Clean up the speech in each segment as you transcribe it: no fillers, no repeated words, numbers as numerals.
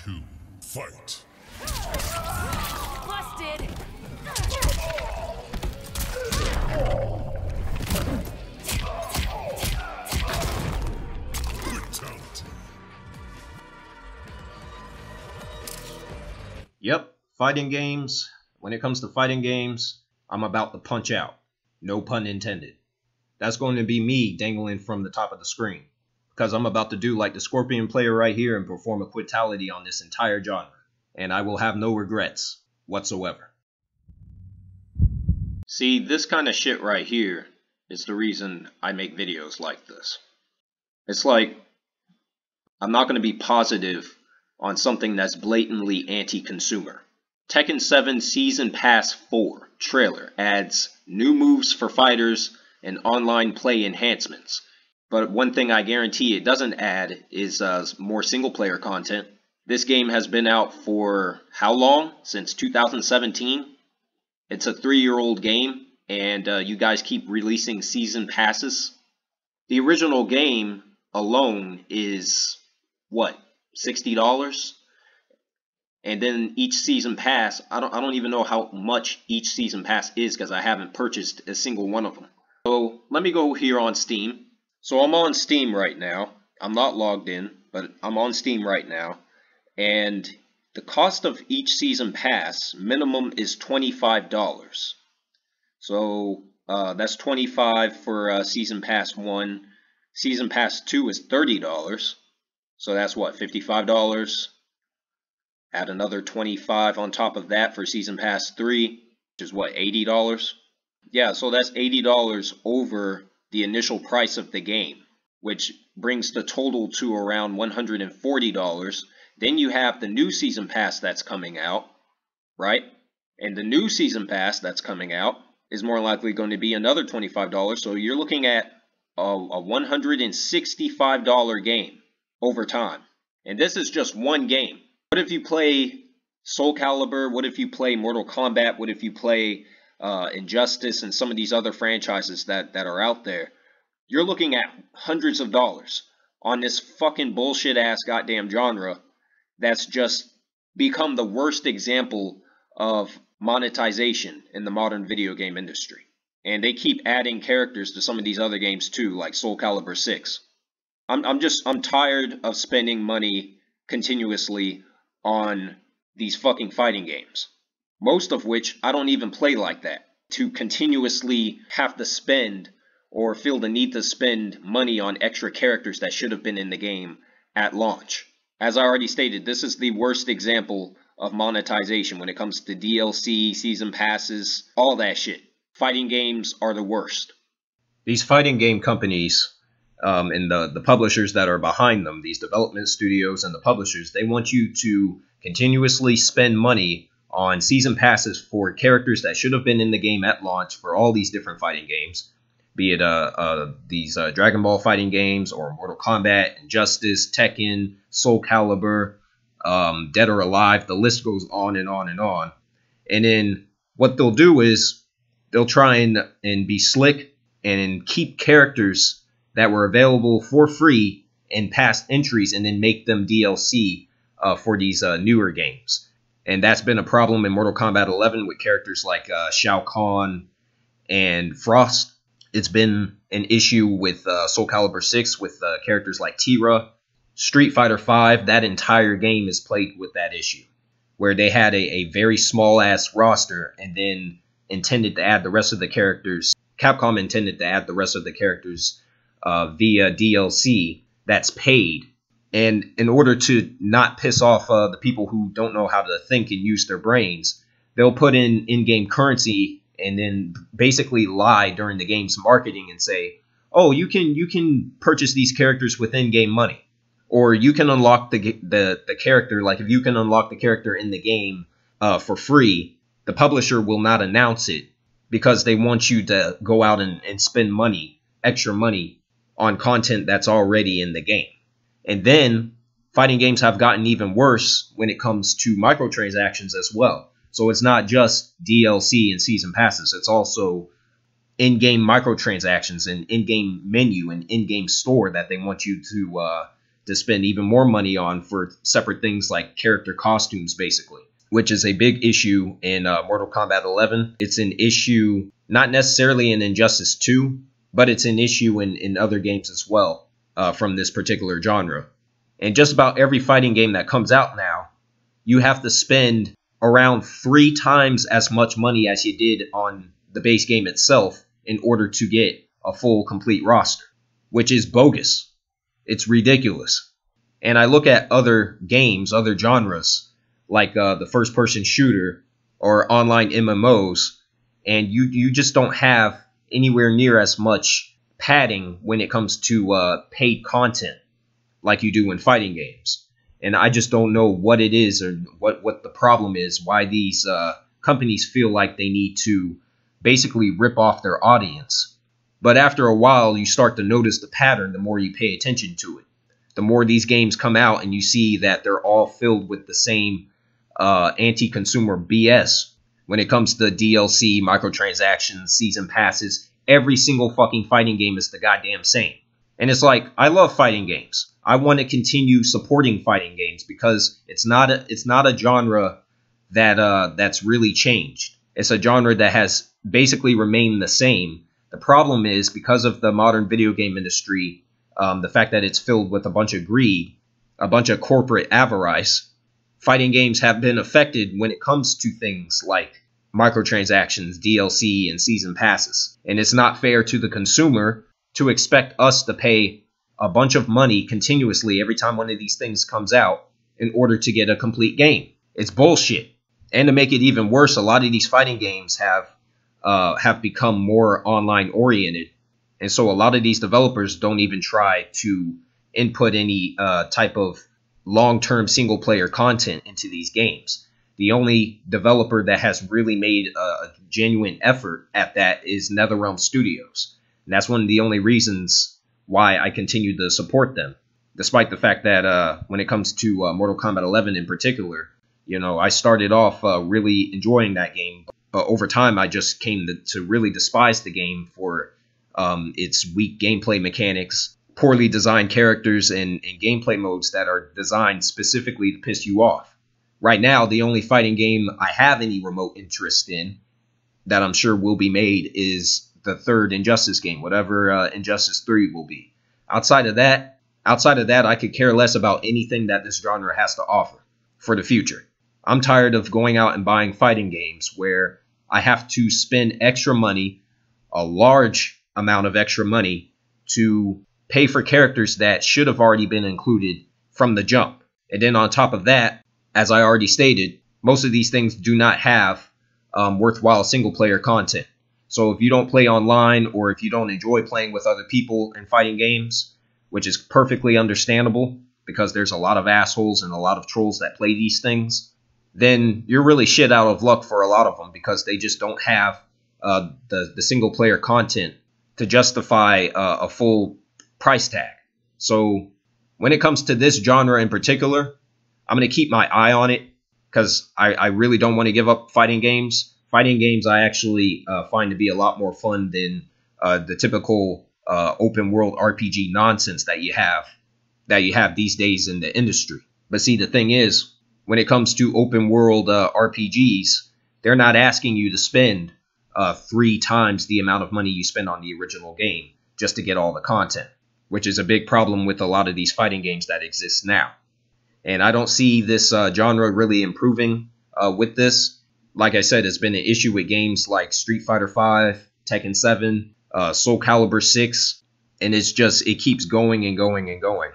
2, fight. Busted. Fatality. Yep, fighting games. When it comes to fighting games, I'm about to punch out. No pun intended. That's going to be me dangling from the top of the screen, because I'm about to do like the Scorpion player right here and perform a fatality on this entire genre, and I will have no regrets whatsoever. See, this kind of shit right here is the reason I make videos like this. It's like, I'm not going to be positive on something that's blatantly anti-consumer. Tekken 7 Season Pass 4 trailer adds new moves for fighters and online play enhancements. But one thing I guarantee it doesn't add is more single-player content. This game has been out for how long? Since 2017? It's a 3-year-old game, and you guys keep releasing season passes. The original game alone is, what, $60? And then each season pass, I don't even know how much each season pass is because I haven't purchased a single one of them. So let me go here on Steam. So I'm on Steam right now. I'm not logged in, but I'm on Steam right now. And the cost of each season pass minimum is $25. So that's $25 for season pass 1. Season pass 2 is $30. So that's what, $55? Add another $25 on top of that for season pass 3, which is what, $80? Yeah, so that's $80 over the initial price of the game, which brings the total to around $140. Then you have the new season pass that's coming out, right? And the new season pass that's coming out is more likely going to be another $25. So you're looking at a $165 game over time. And this is just one game. What if you play Soul Calibur? What if you play Mortal Kombat? What if you play Injustice and some of these other franchises that are out there? You're looking at hundreds of dollars on this fucking bullshit ass goddamn genre that's just become the worst example of monetization in the modern video game industry. And they keep adding characters to some of these other games too, like Soul Calibur 6. I'm tired of spending money continuously on these fucking fighting games. Most of which I don't even play like that. To continuously have to spend or feel the need to spend money on extra characters that should have been in the game at launch. As I already stated, this is the worst example of monetization when it comes to DLC, season passes, all that shit. Fighting games are the worst. These fighting game companies and the publishers that are behind them, these development studios and the publishers, they want you to continuously spend money on season passes for characters that should have been in the game at launch for all these different fighting games, be it these Dragon Ball fighting games or Mortal Kombat, Injustice, Tekken, Soul Calibur, Dead or Alive. The list goes on and on and on. And then what they'll do is they'll try and be slick and keep characters that were available for free in past entries and then make them DLC for these newer games. And that's been a problem in Mortal Kombat 11 with characters like Shao Kahn and Frost. It's been an issue with Soul Calibur 6 with characters like Tira. Street Fighter 5, that entire game is plagued with that issue, where they had a very small-ass roster and then intended to add the rest of the characters. Capcom intended to add the rest of the characters via DLC that's paid. And in order to not piss off the people who don't know how to think and use their brains, they'll put in-game currency and then basically lie during the game's marketing and say, oh, you can purchase these characters with in-game money. Or you can unlock the character, like if you can unlock the character in the game for free, the publisher will not announce it because they want you to go out and spend money, extra money, on content that's already in the game. And then fighting games have gotten even worse when it comes to microtransactions as well. So it's not just DLC and season passes. It's also in-game microtransactions and in-game menu and in-game store that they want you to spend even more money on for separate things like character costumes, basically, which is a big issue in Mortal Kombat 11. It's an issue not necessarily in Injustice 2, but it's an issue in other games as well from this particular genre. And just about every fighting game that comes out now, you have to spend around 3 times as much money as you did on the base game itself in order to get a full complete roster, which is bogus. It's ridiculous. And I look at other games, other genres, like the first-person shooter or online MMOs, and you just don't have anywhere near as much padding when it comes to paid content like you do in fighting games. And I just don't know what it is or what the problem is, why these companies feel like they need to basically rip off their audience. But after a while, you start to notice the pattern the more you pay attention to it. The more these games come out and you see that they're all filled with the same anti-consumer BS when it comes to DLC, microtransactions, season passes. Every single fucking fighting game is the goddamn same. And it's like, I love fighting games. I want to continue supporting fighting games because it's not a genre that's really changed. It's a genre that has basically remained the same. The problem is, because of the modern video game industry, the fact that it's filled with a bunch of greed, a bunch of corporate avarice, fighting games have been affected when it comes to things like microtransactions, DLC, and season passes. And it's not fair to the consumer to expect us to pay a bunch of money continuously every time one of these things comes out in order to get a complete game. It's bullshit. And to make it even worse, a lot of these fighting games have become more online oriented, and so a lot of these developers don't even try to input any type of long-term single-player content into these games. The only developer that has really made a genuine effort at that is NetherRealm Studios, and that's one of the only reasons why I continue to support them, despite the fact that when it comes to Mortal Kombat 11 in particular, you know, I started off really enjoying that game. But over time, I just came to really despise the game for its weak gameplay mechanics, poorly designed characters, and gameplay modes that are designed specifically to piss you off. Right now, the only fighting game I have any remote interest in that I'm sure will be made is the third Injustice game, whatever Injustice 3 will be. Outside of that, I could care less about anything that this genre has to offer for the future. I'm tired of going out and buying fighting games where I have to spend extra money, a large amount of extra money, to pay for characters that should have already been included from the jump. And then on top of that, as I already stated, most of these things do not have worthwhile single-player content. So if you don't play online, or if you don't enjoy playing with other people in fighting games, which is perfectly understandable because there's a lot of assholes and a lot of trolls that play these things, then you're really shit out of luck for a lot of them because they just don't have the single-player content to justify a full price tag. So when it comes to this genre in particular, I'm going to keep my eye on it because I really don't want to give up fighting games. Fighting games I actually find to be a lot more fun than the typical open-world RPG nonsense that you have these days in the industry. But see, the thing is, when it comes to open world RPGs, they're not asking you to spend 3 times the amount of money you spend on the original game just to get all the content, which is a big problem with a lot of these fighting games that exist now. And I don't see this genre really improving with this. Like I said, it's been an issue with games like Street Fighter V, Tekken 7, Soul Calibur 6, and it keeps going and going and going.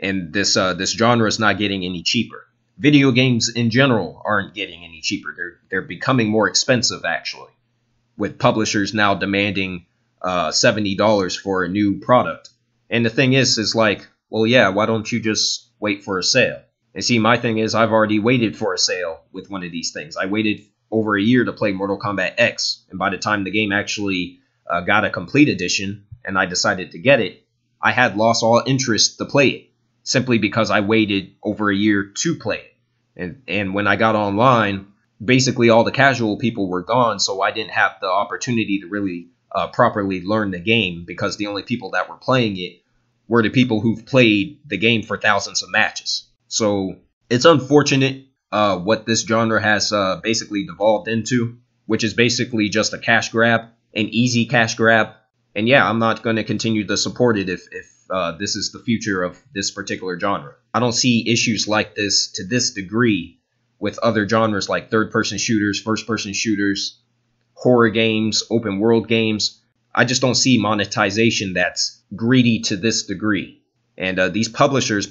And this genre is not getting any cheaper. Video games in general aren't getting any cheaper. They're becoming more expensive, actually, with publishers now demanding $70 for a new product. And the thing is like, well, yeah, why don't you just wait for a sale? And see, my thing is, I've already waited for a sale with one of these things. I waited over a year to play Mortal Kombat X, and by the time the game actually got a complete edition and I decided to get it, I had lost all interest to play it, simply because I waited over a year to play it. And when I got online, basically all the casual people were gone, so I didn't have the opportunity to really properly learn the game, because the only people that were playing it were the people who've played the game for thousands of matches. So it's unfortunate what this genre has basically devolved into, which is basically just a cash grab, an easy cash grab. And yeah, I'm not going to continue to support it if this is the future of this particular genre. I don't see issues like this to this degree with other genres like third-person shooters, first-person shooters, horror games, open world games. I just don't see monetization that's greedy to this degree. And these publishers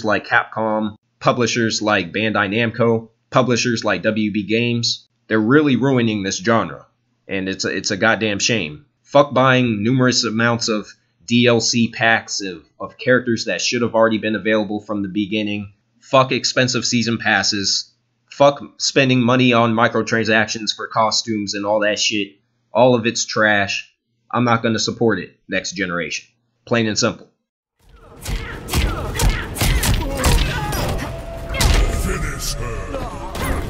like Capcom, publishers like Bandai Namco, publishers like WB Games, they're really ruining this genre. And it's a goddamn shame. Fuck buying numerous amounts of DLC packs of characters that should have already been available from the beginning. Fuck expensive season passes. Fuck spending money on microtransactions for costumes and all that shit. All of it's trash. I'm not going to support it next generation. Plain and simple. Finish her.